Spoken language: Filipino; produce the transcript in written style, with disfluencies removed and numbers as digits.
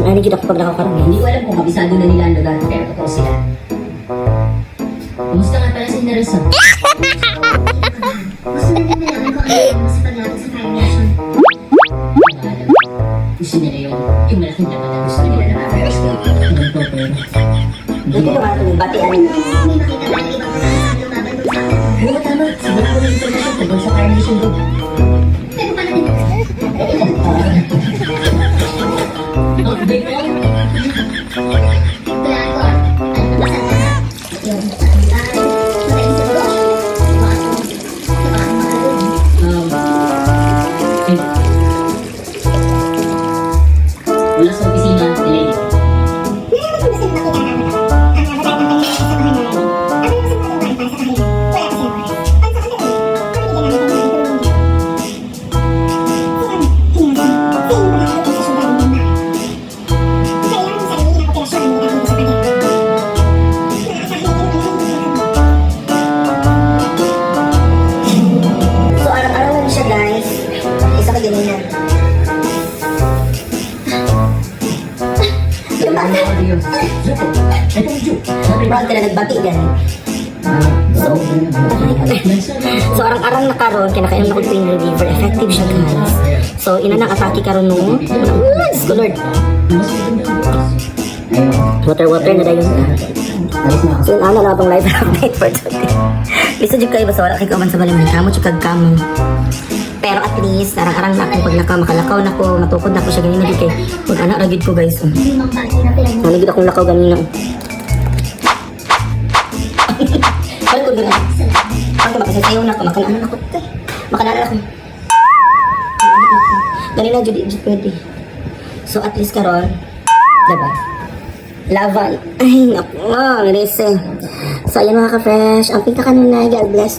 Ani gid ako pag nakakaroon. Hindi ko alam kung kabisado na nila ang lugar, pero totoo sila. Kumusta nga pala si Nerissa? Gusto na din nalaman ko ano yung sa paglapit sa Fire Nation. Gusto nila yung malaking laman na gusto nila na pero Dito ba ito batian? May makita ba ng ibang kasama lumaban dun sa akin? Oo, tama. Sigurado yung information tungkol sa Fire Nation Group. Pero paano din? Update ko. Kailangan ko, ano ba sa sana? Yung sa kanila, magaling sa negosyo. Mula sa opisina, delay. So araw-araw lang siya guys. Isa ka ganyan na. Yung bata. Bakit ka na nagbati ganun? So arang-arang na karon kinakainom na ko pain reliever. Effective siya guys. So ina nang atake karon nung Diyos ko Lord. Water na dayon. So yun ano na itong live update for today. Lisa dyan kayo basta wala kayo kaman sa baliman. Kamo tsukag kamo. Pero at least, arang-arang na akong pag makalakaw na ko, matukod na ko siya ganina dito. Kung anak ragid ko guys. Limang bati na pinag- Nanigid akong lakaw ganina. Balik ko ganina. Ang makasasayaw na ko, makanaan ako. Makanaan ako. Ganina dyan pwede. So at least karon, diba? Laban. Ay, naku nga, Marisa. So, ayan mga ka-fresh. Ang pinka kanina, God bless.